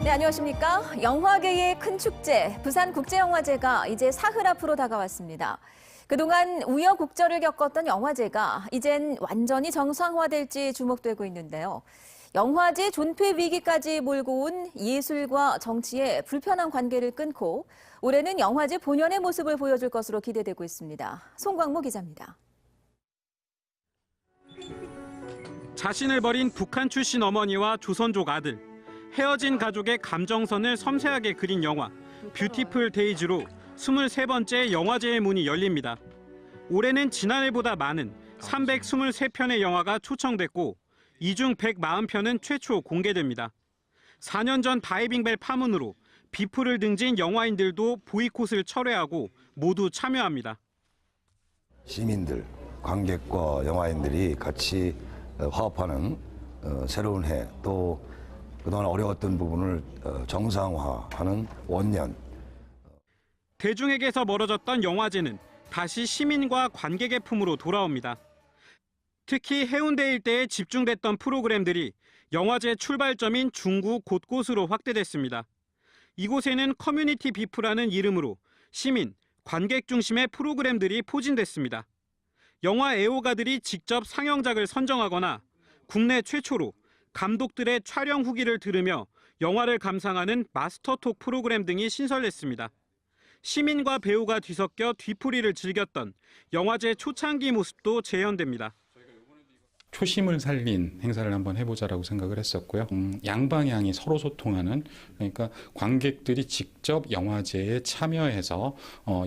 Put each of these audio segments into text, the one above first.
네, 안녕하십니까. 영화계의 큰 축제, 부산국제영화제가 이제 사흘 앞으로 다가왔습니다. 그동안 우여곡절을 겪었던 영화제가 이젠 완전히 정상화될지 주목되고 있는데요. 영화제 존폐 위기까지 몰고 온 예술과 정치의 불편한 관계를 끊고 올해는 영화제 본연의 모습을 보여줄 것으로 기대되고 있습니다. 송광모 기자입니다. 자신을 버린 북한 출신 어머니와 조선족 아들. 헤어진 가족의 감정선을 섬세하게 그린 영화 뷰티풀 데이즈로 23번째 영화제의 문이 열립니다. 올해는 지난해보다 많은 323편의 영화가 초청됐고 이 중 140편은 최초 공개됩니다. 4년 전 다이빙벨 파문으로 비프를 등진 영화인들도 보이콧을 철회하고 모두 참여합니다. 시민들, 관객과 영화인들이 같이 화합하는 새로운 해, 또 그동안 어려웠던 부분을 정상화하는 원년. 대중에게서 멀어졌던 영화제는 다시 시민과 관객의 품으로 돌아옵니다. 특히 해운대 일대에 집중됐던 프로그램들이 영화제 출발점인 중구 곳곳으로 확대됐습니다. 이곳에는 커뮤니티 비프라는 이름으로 시민, 관객 중심의 프로그램들이 포진됐습니다. 영화 애호가들이 직접 상영작을 선정하거나 국내 최초로 감독들의 촬영 후기를 들으며 영화를 감상하는 마스터톡 프로그램 등이 신설됐습니다. 시민과 배우가 뒤섞여 뒤풀이를 즐겼던 영화제 초창기 모습도 재현됩니다. 초심을 살린 행사를 한번 해보자라고 생각을 했었고요. 양방향이 서로 소통하는, 그러니까 관객들이 직접 영화제에 참여해서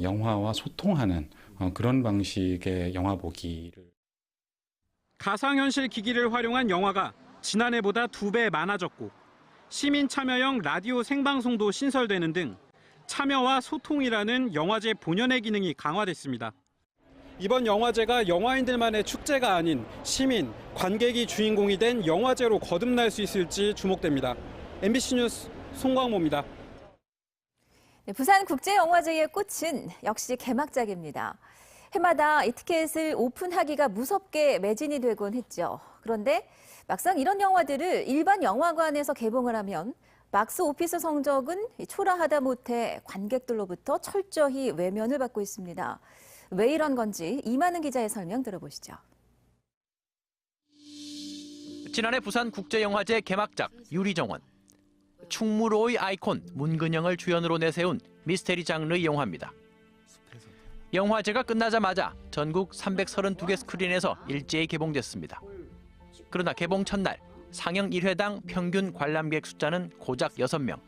영화와 소통하는 그런 방식의 영화 보기를. 가상현실 기기를 활용한 영화가 지난해보다 2배 많아졌고 시민 참여형 라디오 생방송도 신설되는 등 참여와 소통이라는 영화제 본연의 기능이 강화됐습니다. 이번 영화제가 영화인들만의 축제가 아닌 시민, 관객이 주인공이 된 영화제로 거듭날 수 있을지 주목됩니다. MBC 뉴스 송광모입니다. 네, 부산국제영화제의 꽃은 역시 개막작입니다. 해마다 이 티켓을 오픈하기가 무섭게 매진이 되곤 했죠. 그런데 막상 이런 영화들을 일반 영화관에서 개봉을 하면 박스 오피스 성적은 초라하다 못해 관객들로부터 철저히 외면을 받고 있습니다. 왜 이런 건지 이만은 기자의 설명 들어보시죠. 지난해 부산국제영화제 개막작 유리정원. 충무로의 아이콘 문근영을 주연으로 내세운 미스테리 장르의 영화입니다. 영화제가 끝나자마자 전국 332개 스크린에서 일제히 개봉됐습니다. 그러나 개봉 첫날 상영 1회당 평균 관람객 숫자는 고작 6명.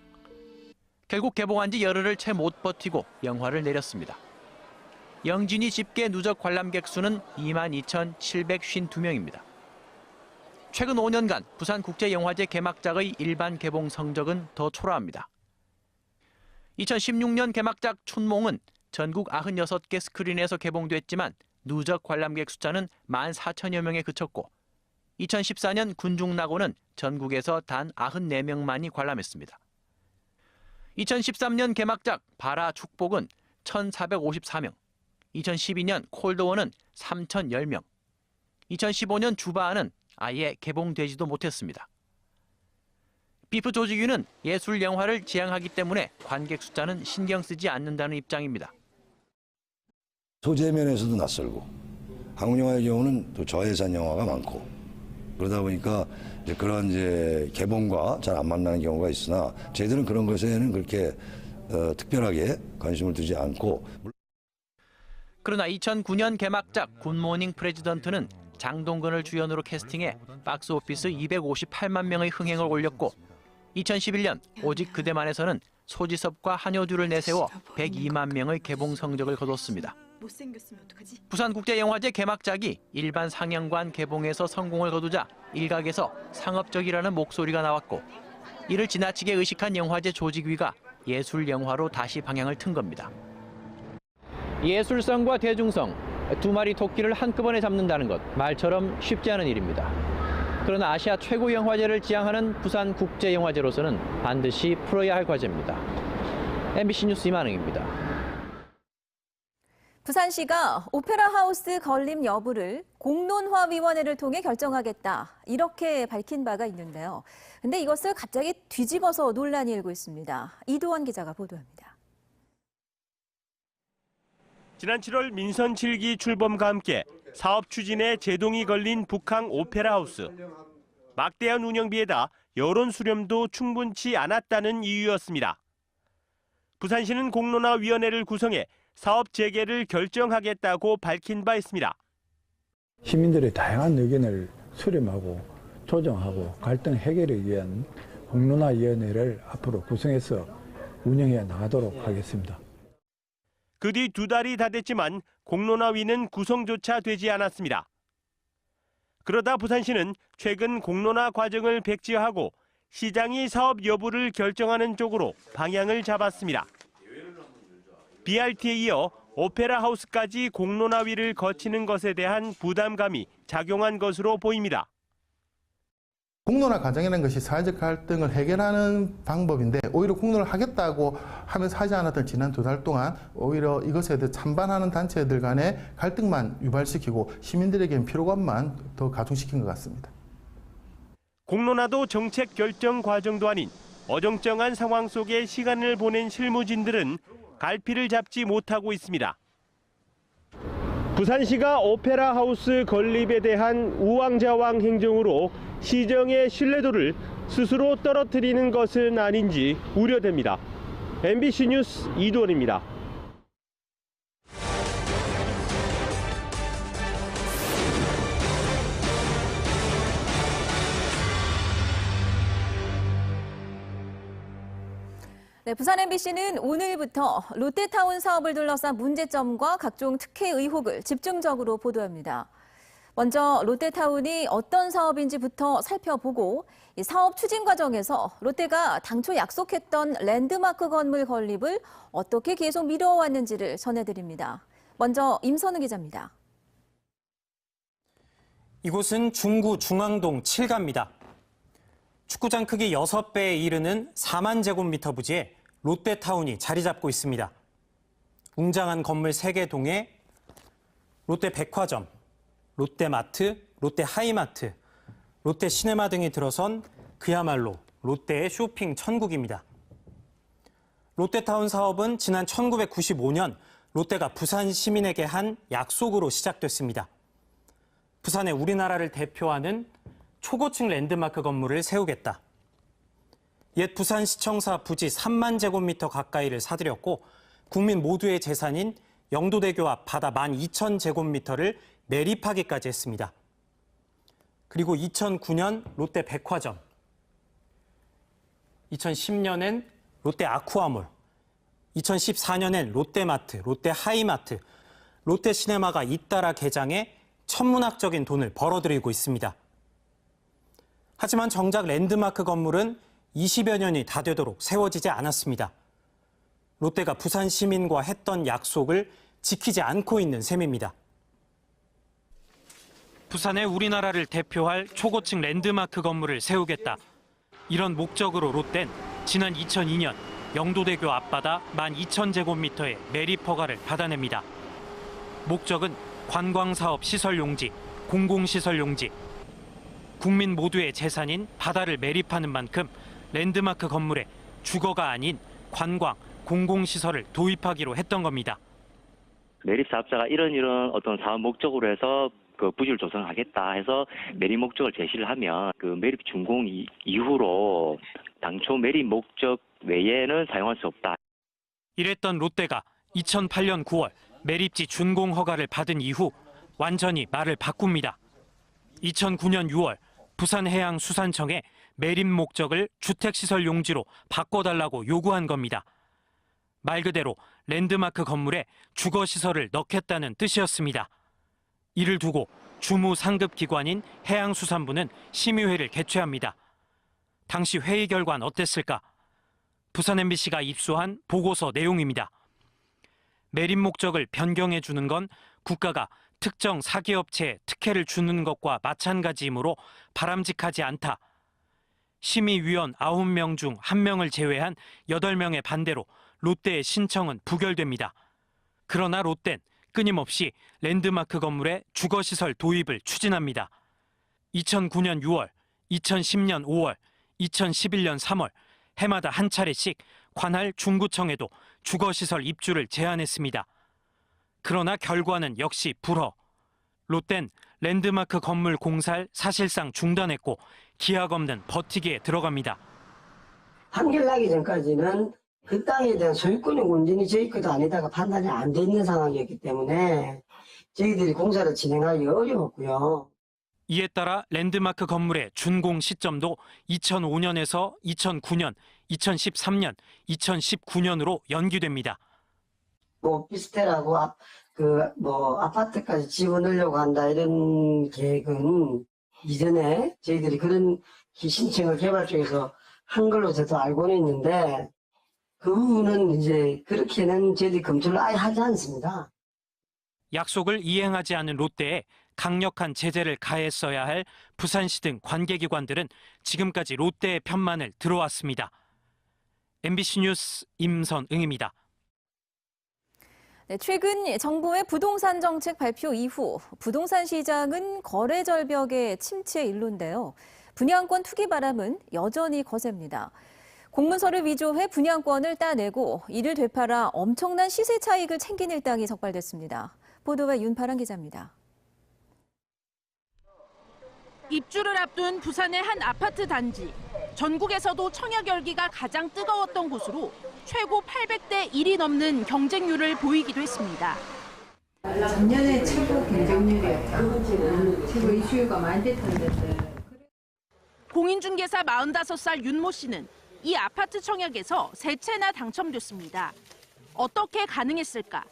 결국 개봉한 지 열흘을 채 못 버티고 영화를 내렸습니다. 영진이 집계 누적 관람객 수는 22,752명입니다. 최근 5년간 부산국제영화제 개막작의 일반 개봉 성적은 더 초라합니다. 2016년 개막작 춘몽은 전국 96개 스크린에서 개봉됐지만 누적 관람객 숫자는 14,000여 명에 그쳤고 2014년 군중낙오는 전국에서 단 94명만이 관람했습니다. 2013년 개막작 바라 축복은 1,454명, 2012년 콜드워는 3,010명, 2015년 주바아는 아예 개봉되지도 못했습니다. 비프 조직위는 예술 영화를 지향하기 때문에 관객 숫자는 신경 쓰지 않는다는 입장입니다. 소재 면에서도 낯설고 한국 영화의 경우는 또 저예산 영화가 많고 그러다 보니까 그런 개봉과 잘 안 만나는 경우가 있으나 저희들은 그런 것에는 그렇게 특별하게 관심을 두지 않고. 그러나 2009년 개막작 굿모닝 프레지던트는 장동건을 주연으로 캐스팅해 박스오피스 258만 명의 흥행을 올렸고 2011년 오직 그대만에서는 소지섭과 한효주를 내세워 102만 명의 개봉 성적을 거뒀습니다. 부산국제영화제 개막작이 일반 상영관 개봉에서 성공을 거두자 일각에서 상업적이라는 목소리가 나왔고 이를 지나치게 의식한 영화제 조직위가 예술 영화로 다시 방향을 튼 겁니다. 예술성과 대중성, 두 마리 토끼를 한꺼번에 잡는다는 것 말처럼 쉽지 않은 일입니다. 그러나 아시아 최고 영화제를 지향하는 부산국제영화제로서는 반드시 풀어야 할 과제입니다. MBC 뉴스 이만흥입니다. 부산시가 오페라 하우스 건립 여부를 공론화위원회를 통해 결정하겠다, 이렇게 밝힌 바가 있는데요. 근데 이것을 갑자기 뒤집어서 논란이 일고 있습니다. 이도원 기자가 보도합니다. 지난 7월 민선 7기 출범과 함께 사업 추진에 제동이 걸린 북항 오페라 하우스. 막대한 운영비에다 여론 수렴도 충분치 않았다는 이유였습니다. 부산시는 공론화위원회를 구성해 사업 재개를 결정하겠다고 밝힌 바 있습니다. 시민들의 다양한 의견을 수렴하고 조정하고 갈등 해결을 위한 공론화위원회를 앞으로 구성해서 운영해 나가도록 하겠습니다. 그 뒤 2달이 다 됐지만 공론화위는 구성조차 되지 않았습니다. 그러다 부산시는 최근 공론화 과정을 백지화하고 시장이 사업 여부를 결정하는 쪽으로 방향을 잡았습니다. BRT에 이어 오페라 하우스까지 공론화위를 거치는 것에 대한 부담감이 작용한 것으로 보입니다. 공론화 과정이라는 것이 사회적 갈등을 해결하는 방법인데 오히려 공론화를 하겠다고 하면서 하지 않았던 지난 2달 동안 오히려 이것에 대해 찬반하는 단체들 간의 갈등만 유발시키고 시민들에게는 피로감만 더 가중시킨 것 같습니다. 공론화도 정책 결정 과정도 아닌 어정쩡한 상황 속에 시간을 보낸 실무진들은 갈피를 잡지 못하고 있습니다. 부산시가 오페라 하우스 건립에 대한 우왕좌왕 행정으로 시정의 신뢰도를 스스로 떨어뜨리는 것은 아닌지 우려됩니다. MBC 뉴스 이도원입니다. 네, 부산 MBC는 오늘부터 롯데타운 사업을 둘러싼 문제점과 각종 특혜 의혹을 집중적으로 보도합니다. 먼저 롯데타운이 어떤 사업인지부터 살펴보고 이 사업 추진 과정에서 롯데가 당초 약속했던 랜드마크 건물 건립을 어떻게 계속 미뤄왔는지를 전해드립니다. 먼저 임선우 기자입니다. 이곳은 중구 중앙동 7가입니다. 축구장 크기 6배에 이르는 4만 제곱미터 부지에 롯데타운이 자리 잡고 있습니다. 웅장한 건물 3개 동에 롯데백화점, 롯데마트, 롯데하이마트, 롯데시네마 등이 들어선 그야말로 롯데의 쇼핑 천국입니다. 롯데타운 사업은 지난 1995년 롯데가 부산 시민에게 한 약속으로 시작됐습니다. 부산에 우리나라를 대표하는 초고층 랜드마크 건물을 세우겠다. 옛 부산시청사 부지 3만 제곱미터 가까이를 사들였고 국민 모두의 재산인 영도대교 앞 바다 12,000제곱미터를 매립하기까지 했습니다. 그리고 2009년 롯데백화점, 2010년엔 롯데아쿠아몰, 2014년엔 롯데마트, 롯데하이마트, 롯데시네마가 잇따라 개장해 천문학적인 돈을 벌어들이고 있습니다. 하지만 정작 랜드마크 건물은 20여 년이 다 되도록 세워지지 않았습니다. 롯데가 부산 시민과 했던 약속을 지키지 않고 있는 셈입니다. 부산에 우리나라를 대표할 초고층 랜드마크 건물을 세우겠다. 이런 목적으로 롯데는 지난 2002년 영도대교 앞바다 12,000제곱미터의 매립 허가를 받아냅니다. 목적은 관광사업 시설 용지, 공공시설 용지, 국민 모두의 재산인 바다를 매립하는 만큼 랜드마크 건물에 주거가 아닌 관광, 공공시설을 도입하기로 했던 겁니다. 매립 사업자가 이런 어떤 사업 목적으로 해서 그 부지를 조성하겠다 해서 매립 목적을 제시를 하면 그 매립 준공 이후로 당초 매립 목적 외에는 사용할 수 없다. 이랬던 롯데가 2008년 9월 매립지 준공 허가를 받은 이후 완전히 말을 바꿉니다. 2009년 6월 부산해양수산청에 매립 목적을 주택시설 용지로 바꿔달라고 요구한 겁니다. 말 그대로 랜드마크 건물에 주거시설을 넣겠다는 뜻이었습니다. 이를 두고 주무 상급 기관인 해양수산부는 심의회를 개최합니다. 당시 회의 결과는 어땠을까? 부산 MBC가 입수한 보고서 내용입니다. 매립 목적을 변경해 주는 건 국가가 특정 사기업체에 특혜를 주는 것과 마찬가지이므로 바람직하지 않다. 심의위원 9명 중 1명을 제외한 8명의 반대로 롯데의 신청은 부결됩니다. 그러나 롯데는 끊임없이 랜드마크 건물의 주거시설 도입을 추진합니다. 2009년 6월, 2010년 5월, 2011년 3월 해마다 한 차례씩 관할 중구청에도 주거시설 입주를 제안했습니다. 그러나 결과는 역시 불허. 롯데는 랜드마크 건물 공사를 사실상 중단했고 기약 없는 버티기에 들어갑니다. 판결 나기 전까지는 그 땅에 대한 소유권이 온전히 저희 것도 아니다가 판단이 안 돼 있는 상황이었기 때문에 저희들이 공사를 진행하기 어려웠고요. 이에 따라 랜드마크 건물의 준공 시점도 2005년에서 2009년, 2013년, 2019년으로 연기됩니다. 오피스텔하고 아파트까지 집어넣으려고 한다 이런 계획은 이전에 저희들이 그런 신청을 개발 쪽에서 한 걸로 저도 알고는 있는데 그 부분은 이제 그렇게는 저희들이 검토를 아예 하지 않습니다. 약속을 이행하지 않은 롯데에 강력한 제재를 가했어야 할 부산시 등 관계기관들은 지금까지 롯데의 편만을 들어왔습니다. MBC 뉴스 임선응입니다. 네, 최근 정부의 부동산 정책 발표 이후 부동산 시장은 거래 절벽의 침체에 일론데요. 분양권 투기 바람은 여전히 거셉니다. 공문서를 위조해 분양권을 따내고 이를 되팔아 엄청난 시세 차익을 챙긴 일당이 적발됐습니다. 보도에 윤파랑 기자입니다. 입주를 앞둔 부산의 한 아파트 단지. 전국에서도 청약 열기가 가장 뜨거웠던 곳으로 최고 800대 1이 넘는 경쟁률을 보이기도 했습니다. 작년에 최고 경쟁률이었다. 최고 이슈가 많이 됐던데. 공인중개사 45살 윤모 씨는 이 아파트 청약에서 세 채나 당첨됐습니다. 어떻게 가능했을까?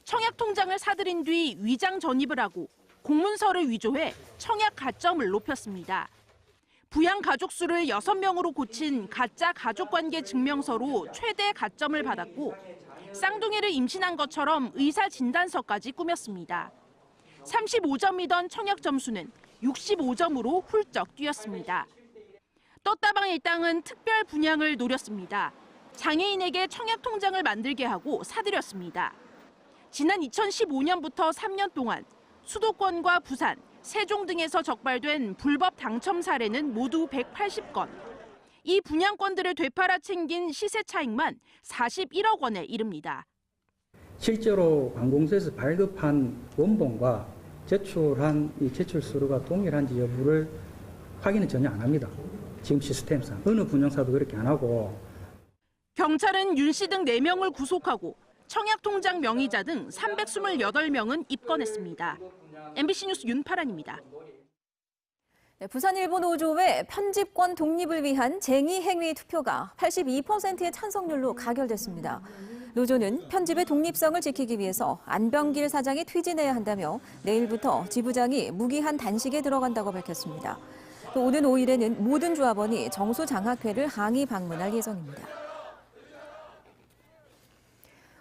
청약 통장을 사들인 뒤 위장 전입을 하고 공문서를 위조해 청약 가점을 높였습니다. 부양 가족 수를 6명으로 고친 가짜 가족관계 증명서로 최대 가점을 받았고 쌍둥이를 임신한 것처럼 의사 진단서까지 꾸몄습니다. 35점이던 청약 점수는 65점으로 훌쩍 뛰었습니다. 떴다방 일당은 특별 분양을 노렸습니다. 장애인에게 청약 통장을 만들게 하고 사들였습니다. 지난 2015년부터 3년 동안 수도권과 부산, 세종 등에서 적발된 불법 당첨 사례는 모두 180건. 이 분양권들을 되팔아 챙긴 시세 차익만 41억 원에 이릅니다. 실제로 관공서에서 발급한 원본과 제출한 이 제출 서류가 동일한지 여부를 확인은 전혀 안 합니다. 지금 시스템상 어느 분양사도 그렇게 안 하고. 경찰은 윤 씨 등 4명을 구속하고 청약통장 명의자 등 328명은 입건했습니다. MBC 뉴스 윤파란입니다. 네, 부산일보 노조의 편집권 독립을 위한 쟁의행위 투표가 82%의 찬성률로 가결됐습니다. 노조는 편집의 독립성을 지키기 위해서 안병길 사장이 퇴진해야 한다며 내일부터 지부장이 무기한 단식에 들어간다고 밝혔습니다. 또 오는 5일에는 모든 조합원이 정수장학회를 항의 방문할 예정입니다.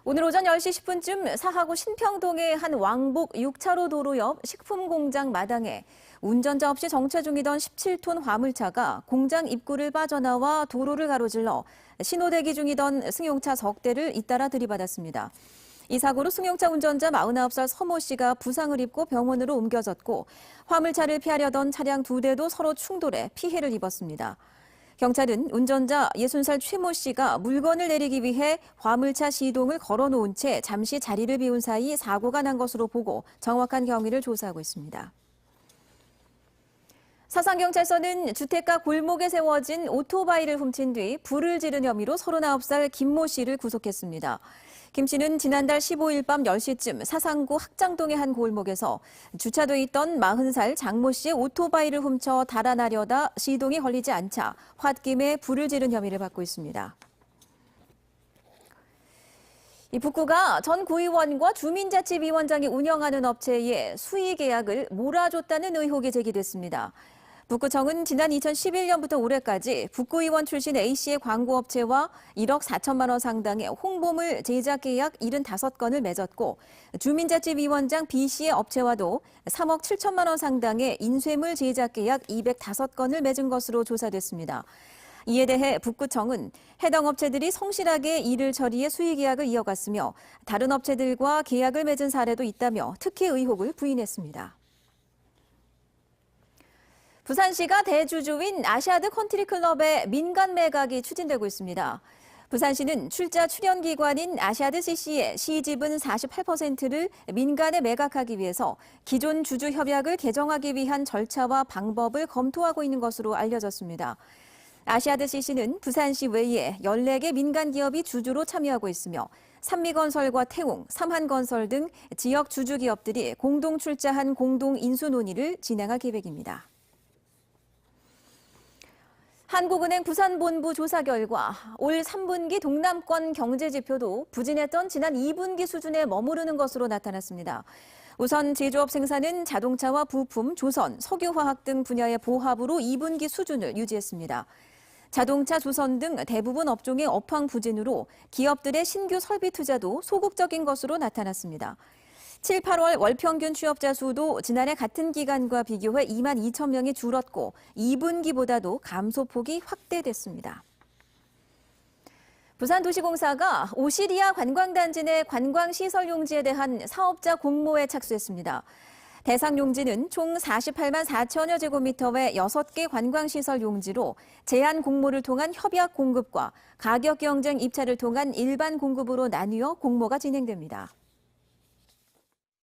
오늘 오전 10시 10분쯤 사하구 신평동의 한 왕복 6차로 도로 옆 식품공장 마당에 운전자 없이 정차 중이던 17톤 화물차가 공장 입구를 빠져나와 도로를 가로질러 신호 대기 중이던 승용차 석 대를 잇따라 들이받았습니다. 이 사고로 승용차 운전자 49살 서모 씨가 부상을 입고 병원으로 옮겨졌고 화물차를 피하려던 차량 2대도 서로 충돌해 피해를 입었습니다. 경찰은 운전자 60살 최모 씨가 물건을 내리기 위해 화물차 시동을 걸어놓은 채 잠시 자리를 비운 사이 사고가 난 것으로 보고 정확한 경위를 조사하고 있습니다. 사상경찰서는 주택가 골목에 세워진 오토바이를 훔친 뒤 불을 지른 혐의로 39살 김모 씨를 구속했습니다. 김 씨는 지난달 15일 밤 10시쯤 사상구 학장동의 한 골목에서 주차돼 있던 40살 장모 씨의 오토바이를 훔쳐 달아나려다 시동이 걸리지 않자 홧김에 불을 지른 혐의를 받고 있습니다. 이 북구가 전 구의원과 주민자치위원장이 운영하는 업체에 수의 계약을 몰아줬다는 의혹이 제기됐습니다. 북구청은 지난 2011년부터 올해까지 북구의원 출신 A씨의 광고업체와 1억 4천만 원 상당의 홍보물 제작 계약 75건을 맺었고 주민자치위원장 B씨의 업체와도 3억 7천만 원 상당의 인쇄물 제작 계약 205건을 맺은 것으로 조사됐습니다. 이에 대해 북구청은 해당 업체들이 성실하게 일을 처리해 수의 계약을 이어갔으며 다른 업체들과 계약을 맺은 사례도 있다며 특혜 의혹을 부인했습니다. 부산시가 대주주인 아시아드 컨트리클럽의 민간 매각이 추진되고 있습니다. 부산시는 출자 출연기관인 아시아드 CC의 시지분 48%를 민간에 매각하기 위해서 기존 주주 협약을 개정하기 위한 절차와 방법을 검토하고 있는 것으로 알려졌습니다. 아시아드 CC는 부산시 외에 14개 민간 기업이 주주로 참여하고 있으며 산미건설과 태웅, 삼한건설 등 지역 주주 기업들이 공동 출자한 공동 인수 논의를 진행할 계획입니다. 한국은행 부산본부 조사 결과 올 3분기 동남권 경제지표도 부진했던 지난 2분기 수준에 머무르는 것으로 나타났습니다. 우선 제조업 생산은 자동차와 부품, 조선, 석유화학 등 분야의 보합으로 2분기 수준을 유지했습니다. 자동차, 조선 등 대부분 업종의 업황 부진으로 기업들의 신규 설비 투자도 소극적인 것으로 나타났습니다. 7, 8월 월평균 취업자 수도 지난해 같은 기간과 비교해 2만 2천 명이 줄었고 2분기보다도 감소폭이 확대됐습니다. 부산도시공사가 오시리아 관광단지 내 관광시설 용지에 대한 사업자 공모에 착수했습니다. 대상 용지는 총 48만 4천여 제곱미터의 6개 관광시설 용지로 제한 공모를 통한 협약 공급과 가격 경쟁 입찰을 통한 일반 공급으로 나뉘어 공모가 진행됩니다.